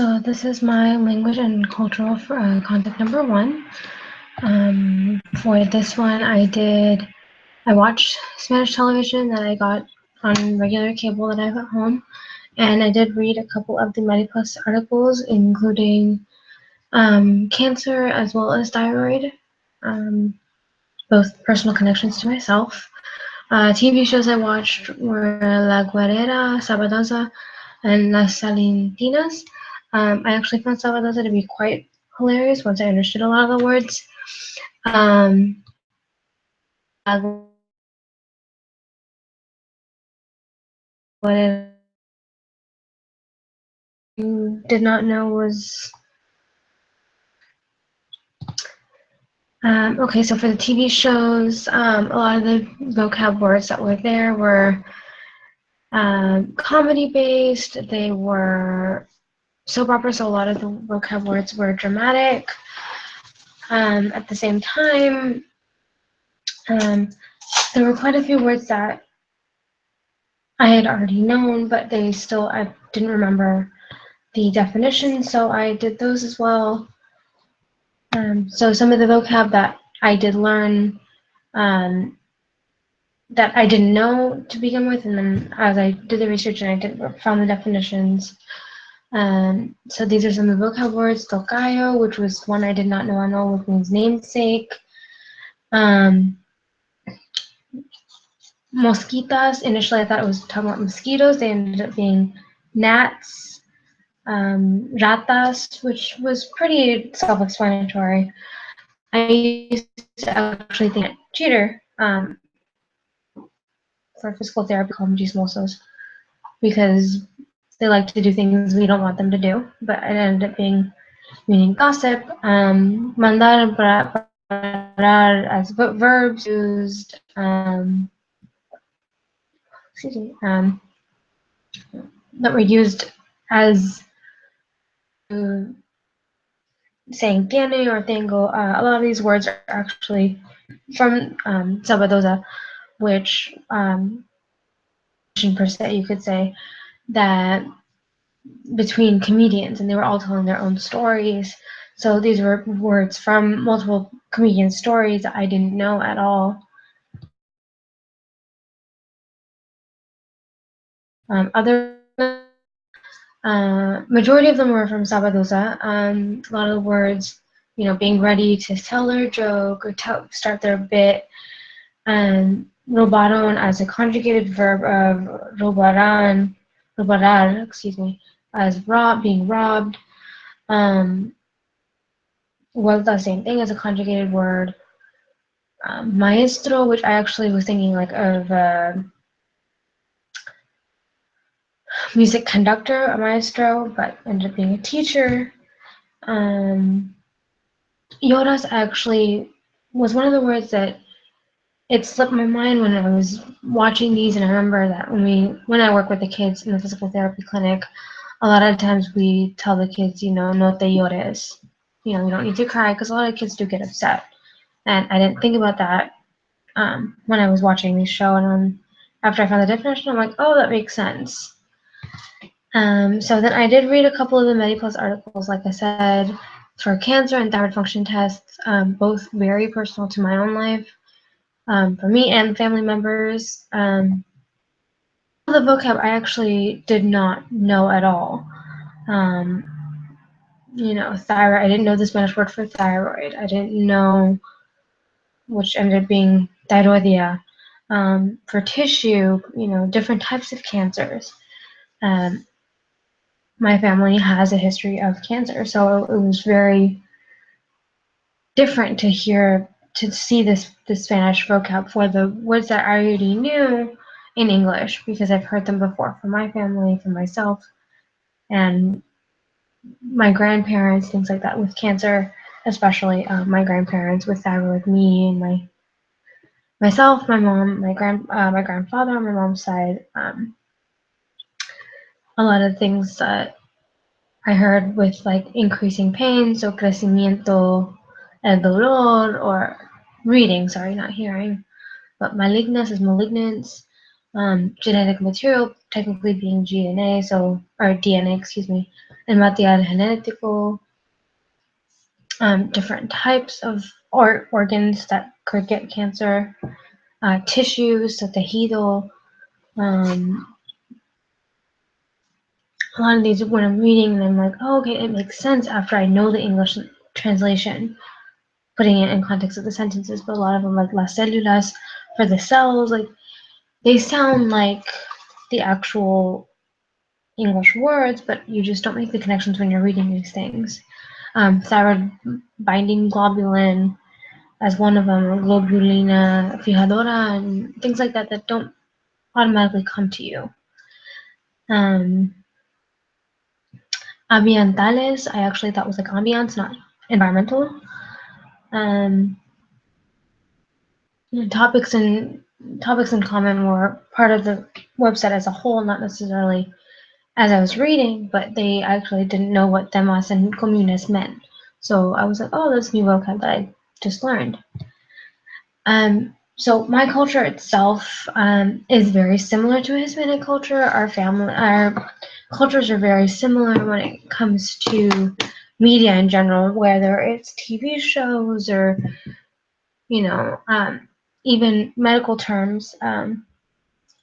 So this is my language and cultural content number 1. For this one, I watched Spanish television that I got on regular cable that I have at home, and I did read a couple of the MediPlus articles, including cancer as well as thyroid, both personal connections to myself. TV shows I watched were La Guerrera, Sabadosa, and Las Salentinas. I actually found Sabadosa to be quite hilarious once I understood a lot of the words. What I did not know was okay. So for the TV shows, a lot of the vocab words that were there were comedy based. They were soap opera, so a lot of the vocab words were dramatic. At the same time, there were quite a few words that I had already known, but I didn't remember the definition, so I did those as well. So some of the vocab that I did learn that I didn't know to begin with, and then as I did the research and found the definitions. So these are some of the vocab words. Tocayo, which was one I did not know at all, which means namesake. Mosquitas, initially I thought it was talking about mosquitoes. They ended up being gnats. Ratas, which was pretty self-explanatory. I used to actually think cheater for physical therapy, called them chismosos, because they like to do things we don't want them to do, but it ended up meaning gossip. Mandar, parar as verbs used. That were used as saying tiene or tengo. A lot of these words are actually from Sabadosa, which per se you could say that between comedians, and they were all telling their own stories. So these were words from multiple comedian stories that I didn't know at all. Majority of them were from Sabadosa. A lot of the words, being ready to tell their joke or start their bit. Robaron as a conjugated verb of robarar, as being robbed. Was the same thing as a conjugated word. Maestro, which I actually was thinking of music conductor, a maestro, but ended up being a teacher. Yoras actually was one of the words that it slipped my mind when I was watching these, and I remember that when I work with the kids in the physical therapy clinic, a lot of times we tell the kids, no te llores, you don't need to cry, because a lot of kids do get upset, and I didn't think about that when I was watching this show, and after I found the definition, I'm like, oh, that makes sense. So then I did read a couple of the MediPlus articles, like I said, for cancer and thyroid function tests, both very personal to my own life, for me and family members. The vocab I actually did not know at all. Thyroid, I didn't know the Spanish word for thyroid. I didn't know, which ended up being thyroidia. For tissue, different types of cancers. My family has a history of cancer, so it was very different to see this Spanish vocab for the words that I already knew in English, because I've heard them before from my family, from myself, and my grandparents, things like that with cancer, especially my grandparents with thyroid, me and myself, my mom, my grandfather on my mom's side. A lot of things that I heard with increasing pain, so crecimiento el dolor, or reading, sorry, not hearing, but malignas is malignance. Genetic material technically being DNA, or DNA, excuse me, and material genético, different types of organs that could get cancer, tissues, the tejido. A lot of these, when I'm reading them, I'm like, oh, okay, it makes sense after I know the English translation, putting it in context of the sentences. But a lot of them, like las células for the cells, like they sound like the actual English words, but you just don't make the connections when you're reading these things. Thyroid binding globulin as one of them, globulina fijadora, and things like that that don't automatically come to you. Ambientales, I actually thought was like ambiance, not environmental. Topics in common were part of the website as a whole, not necessarily as I was reading, but they actually didn't know what temas and comunes meant. So I was like, oh, that's new vocab that I just learned. So my culture itself is very similar to Hispanic culture. Our cultures are very similar when it comes to media in general, whether it's TV shows or, even medical terms. Not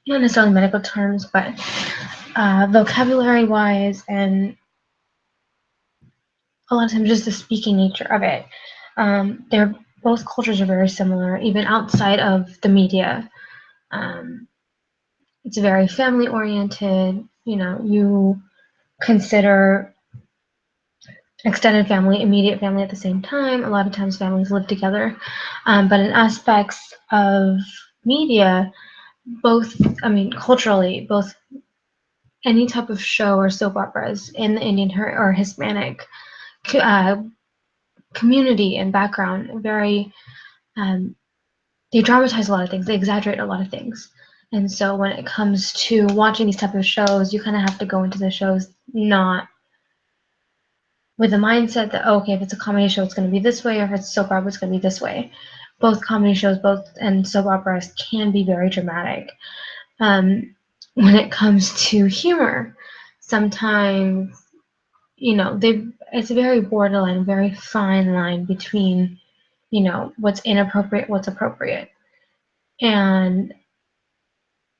necessarily medical terms, but vocabulary-wise, and a lot of times just the speaking nature of it. Both cultures are very similar, even outside of the media. It's very family oriented. You consider extended family, immediate family at the same time. A lot of times families live together. But in aspects of media, culturally, both any type of show or soap operas in the Indian or Hispanic community and background, they dramatize a lot of things. They exaggerate a lot of things. And so when it comes to watching these type of shows, you kind of have to go into the shows not with the mindset that, okay, if it's a comedy show, it's going to be this way, or if it's soap opera, it's going to be this way. Both comedy shows, and soap operas can be very dramatic. When it comes to humor, sometimes, it's a very borderline, very fine line between, what's inappropriate, what's appropriate. And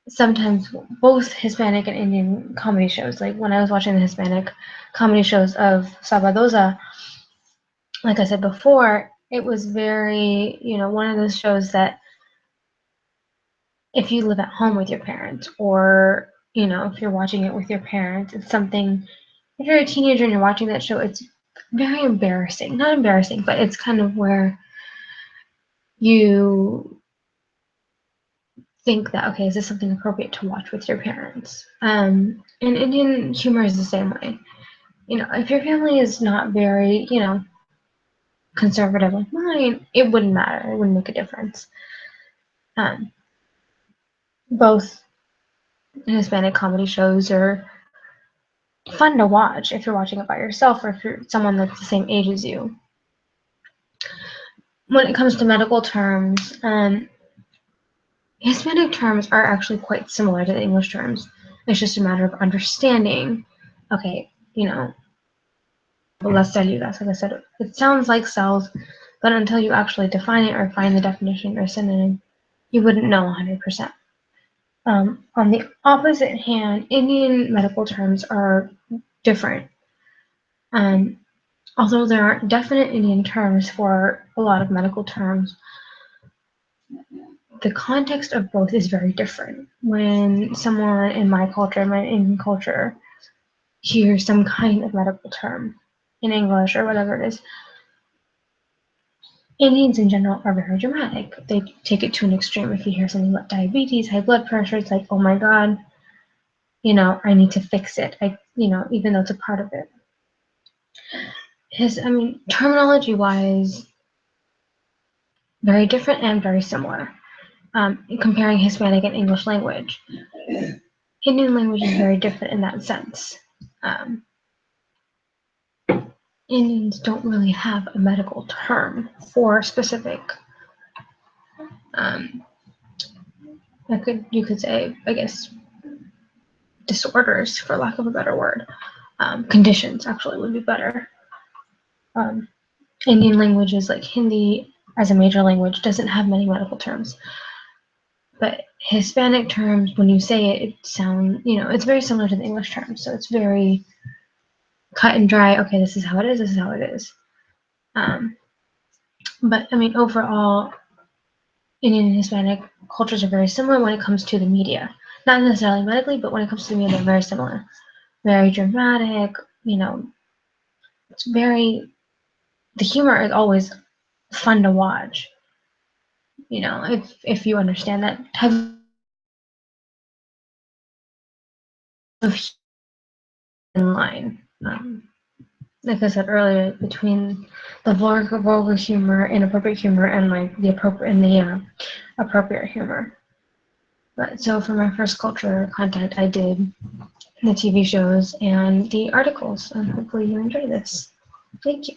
sometimes both Hispanic and Indian comedy shows, like when I was watching the Hispanic comedy shows of Sabadoza, like I said before, it was very, one of those shows that if you live at home with your parents, or, if you're watching it with your parents, it's something, if you're a teenager and you're watching that show, it's very embarrassing. Not embarrassing, but it's kind of where you think that, okay, is this something appropriate to watch with your parents? And Indian humor is the same way. If your family is not very, conservative like mine, it wouldn't matter. It wouldn't make a difference. Both Hispanic comedy shows are fun to watch if you're watching it by yourself or if you're someone that's the same age as you. When it comes to medical terms, Hispanic terms are actually quite similar to the English terms. It's just a matter of understanding. Okay, las células, like I said, it sounds like cells, but until you actually define it or find the definition or synonym, you wouldn't know 100%. On the opposite hand, Indian medical terms are different. Although there aren't definite Indian terms for a lot of medical terms, the context of both is very different. When someone in my culture, my Indian culture, hears some kind of medical term in English or whatever it is, Indians in general are very dramatic. They take it to an extreme. If you hear something about diabetes, high blood pressure, it's like, oh my God, I need to fix it. Even though it's a part of it. Terminology wise, very different and very similar. Comparing Hispanic and English language. Indian language is very different in that sense. Indians don't really have a medical term for specific, you could say, I guess, disorders, for lack of a better word. conditions actually would be better. Indian languages like Hindi as a major language doesn't have many medical terms. But Hispanic terms, when you say it, it sounds, it's very similar to the English terms. So it's very cut and dry. Okay, this is how it is. This is how it is. But I mean, overall, Indian and Hispanic cultures are very similar when it comes to the media. Not necessarily medically, but when it comes to the media, they're very similar. Very dramatic. It's very. The humor is always fun to watch. If you understand that type of line. Like I said earlier, between the vulgar humor, inappropriate humor, and like the appropriate humor. But so for my first culture content, I did the TV shows and the articles, and hopefully you enjoy this. Thank you.